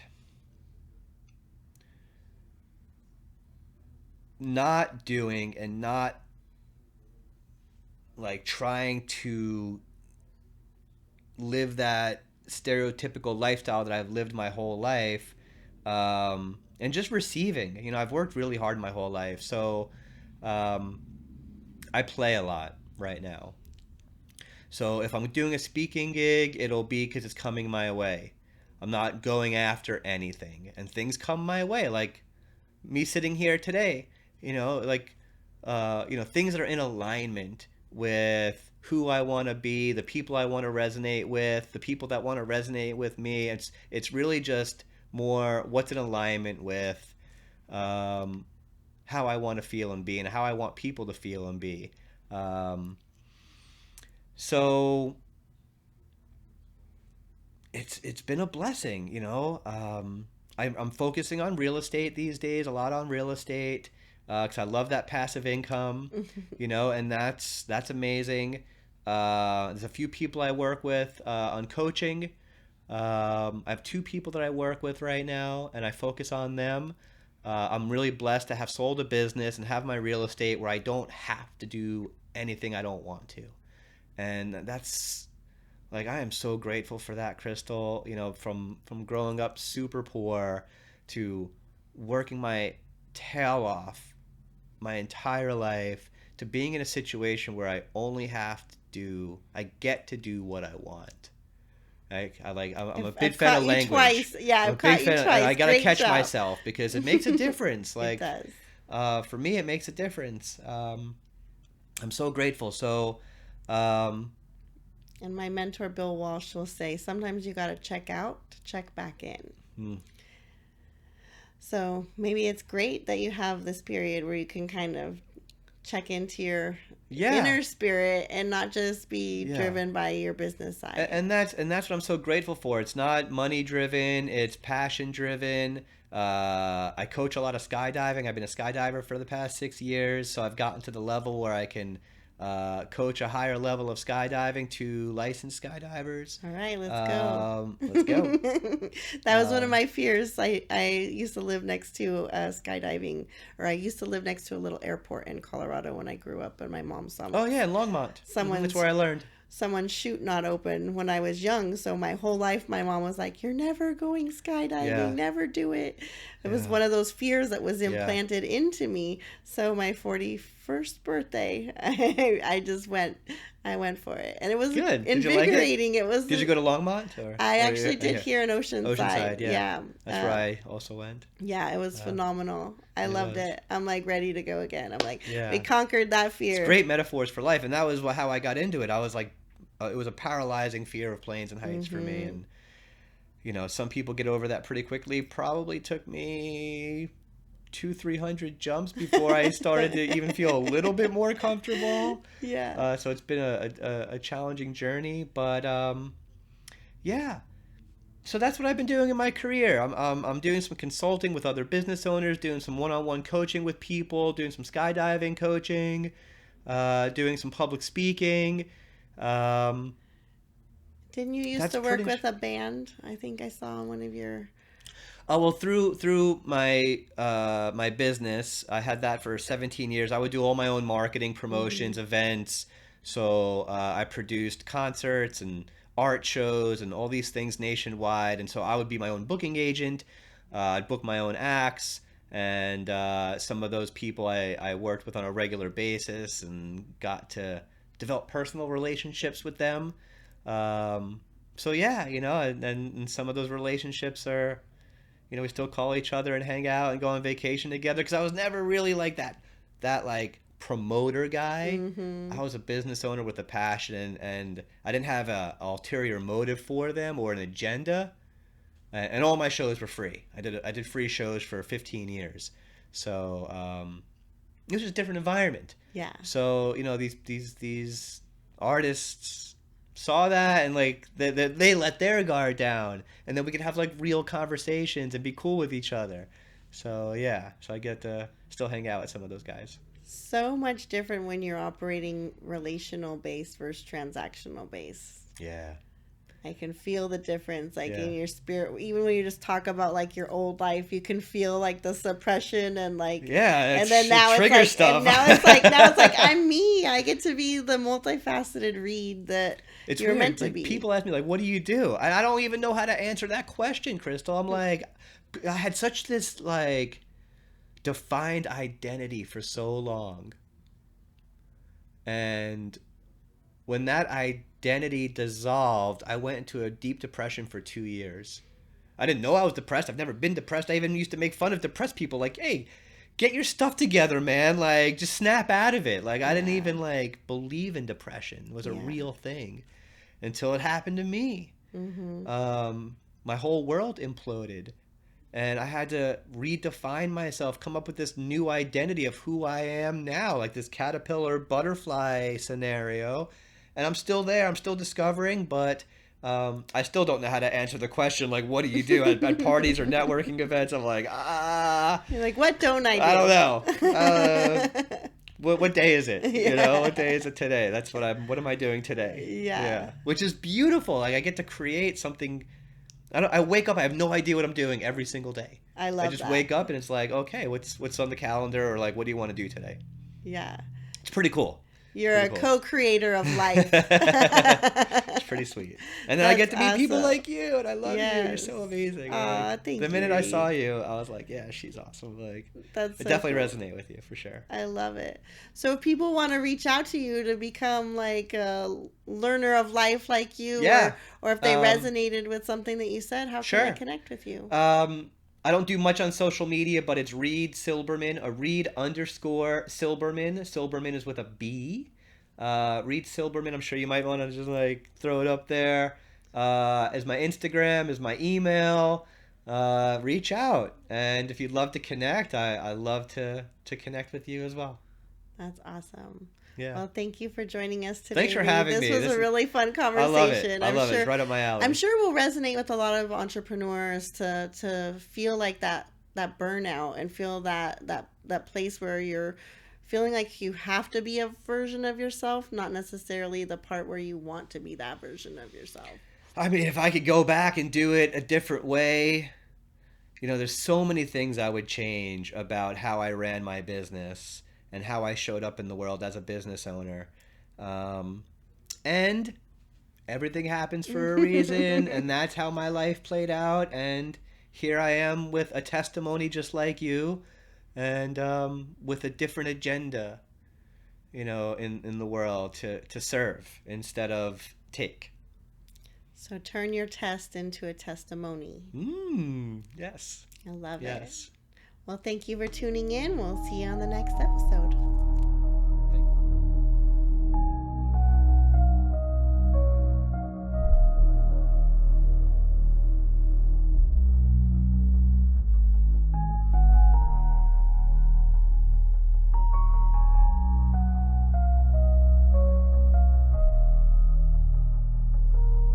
not doing and not like trying to live that stereotypical lifestyle that I've lived my whole life, and just receiving. I've worked really hard my whole life, so um, I play a lot right now. So if I'm doing a speaking gig, it'll be because it's coming my way. I'm not going after anything, and things come my way. Like me sitting here today, like things that are in alignment with who I want to be, the people I want to resonate with, the people that want to resonate with me. It's really just more what's in alignment with um, how I want to feel and be, and how I want people to feel and be. Um, so it's been a blessing, I'm focusing on real estate these days, a lot on real estate, because I love that passive income, and that's amazing. There's a few people I work with on coaching. I have two people that I work with right now, and I focus on them. I'm really blessed to have sold a business and have my real estate where I don't have to do anything I don't want to, and that's like I am so grateful for that, Crystal. From growing up super poor to working my tail off my entire life to being in a situation where I get to do what I want. I'm a big
I've
fan
caught
of
you
language.
twice. Yeah,
I'm a
I've
big
caught you
fan, and I
twice.
gotta
Great
catch
job.
myself because it makes a difference.
It
Like,
does.
for me, it makes a difference. I'm so grateful. So, um,
And my mentor, Bill Walsh, will say sometimes you got to check out to check back in.
hmm,
So maybe it's great that you have this period where you can kind of check into your
yeah,
inner spirit and not just be
yeah.
driven by your business side.
And that's what I'm so grateful for. It's not money driven, it's passion driven. I coach a lot of skydiving. I've been a skydiver for the past 6 years, so I've gotten to the level where I can coach a higher level of skydiving to licensed skydivers.
All right, let's go.
Let's go.
That was one of
Um,
my fears. I used to live next to skydiving, or I used to live next to a little airport in Colorado when I grew up, and my mom saw
oh yeah, in Longmont. That's
someone's
where I learned.
someone's chute not open when I was young. So my whole life, my mom was like, "You're never going skydiving.
Yeah,
Never do it." It was
yeah,
one of those fears that was
yeah.
implanted into me. So my 41st birthday, I just went. I went for it, and it was
Good. Did you like it?
invigorating. It was.
Did you go to Longmont
I
or
actually did
yeah,
here in Oceanside.
Oceanside? Yeah,
Yeah.
that's where I also went.
Yeah, it was
Uh,
phenomenal. I
it
loved
was.
it. I'm like ready to go again. I'm like, we
Yeah.
conquered that
It's
fear.
great metaphors for life, and that was how I got into it. I was like, it was a paralyzing fear of planes and heights for me,
Hmm.
and some people get over that pretty quickly. Probably took me 200-300 jumps before I started to even feel a little bit more comfortable.
Yeah.
So it's been a challenging journey, but yeah. So that's what I've been doing in my career. I'm doing some consulting with other business owners, doing some one-on-one coaching with people, doing some skydiving coaching, doing some public speaking. Um,
Didn't you used
that's
to work
pretty
with
much.
a band? I think I saw one of your.
Oh well, through my business, I had that for 17 years. I would do all my own marketing,
Hmm.
promotions, events. So I produced concerts and art shows and all these things nationwide. And so I would be my own booking agent. I'd book my own acts, and some of those people I worked with on a regular basis and got to develop personal relationships with them. Um, so yeah, and some of those relationships are, we still call each other and hang out and go on vacation together because I was never really like that like promoter guy.
Hmm.
I was a business owner with a passion, and I didn't have a ulterior motive for them or an agenda. And all my shows were free. I did free shows for 15 years, so it was just a different environment.
Yeah.
So these artists saw that, and like they let their guard down, and then we could have like real conversations and be cool with each other. So yeah, so I get to still hang out with some of those guys.
So much different when you're operating relational based versus transactional based.
Yeah.
I can feel the difference, like
Yeah.
in your spirit. Even when you just talk about like your old life, you can feel like the suppression and like,
Yeah,
and then now
it
it's
triggers
like,
stuff.
and now it's like I'm me. I get to be the multifaceted Reed that
It's
you're
weird.
meant to
Like
be.
people ask me like, "What do you do?" I don't even know how to answer that question, Crystal. I'm like, I had such this like defined identity for so long, and when that identity dissolved, I went into a deep depression for 2 years. I didn't know I was depressed. I've never been depressed. I even used to make fun of depressed people. Like, hey, get your stuff together, man. Like, just snap out of it. Like, I didn't even like believe in depression. It was a
Yeah.
real thing until it happened to me.
Mm-hmm.
My whole world imploded. And I had to redefine myself, come up with this new identity of who I am now, like this caterpillar butterfly scenario. And I'm still there. I'm still discovering, but I still don't know how to answer the question, like, what do you do at parties or networking events? I'm like,
You're like, what don't I do?
I don't know. What day is it?
Yeah.
You know, what day is it today? What am I doing today?
Yeah.
Which is beautiful. Like, I get to create something. I wake up, I have no idea what I'm doing every single day.
I love
I just
that.
wake up and it's like, okay, what's on the calendar, or like, what do you want to do today?
Yeah.
It's pretty cool.
You're a
Pretty cool.
co-creator of life.
It's pretty sweet. And then I get to meet
That's
people
awesome.
like you, and I love you. You're
Yes.
so amazing.
Aw,
Like,
thank
the
you,
minute I saw
Reed.
you, I was like, yeah, she's awesome. Like,
That's
it
so
definitely
cool.
resonate with you for sure.
I love it. So if people want to reach out to you to become like a learner of life like you,
Yeah.
or if they resonated with something that you said, how can
Sure.
they connect with you?
I don't do much on social media, but it's Reed Silberman, a Reed_Silberman. Silberman is with a B. Reed Silberman, I'm sure you might want to just like throw it up there. As my Instagram, as my email. Reach out. And if you'd love to connect, I love to connect with you as well.
That's awesome.
Yeah.
Well, thank you for joining us today.
Thanks for
Reed.
having me.
This was a really fun
I
conversation.
love it. I
I'm
love it.
sure,
It's right up my alley.
I'm sure will resonate with a lot of entrepreneurs to feel like that burnout and feel that place where you're feeling like you have to be a version of yourself, not necessarily the part where you want to be that version of yourself.
I mean, if I could go back and do it a different way, you know, there's so many things I would change about how I ran my business and how I showed up in the world as a business owner. And everything happens for a reason, and that's how my life played out. And here I am with a testimony just like you, and with a different agenda, you know, in the world to serve instead of take.
So turn your test into a testimony.
Yes.
I love it.
Yes.
Well, thank you for tuning in. We'll see you on the next episode.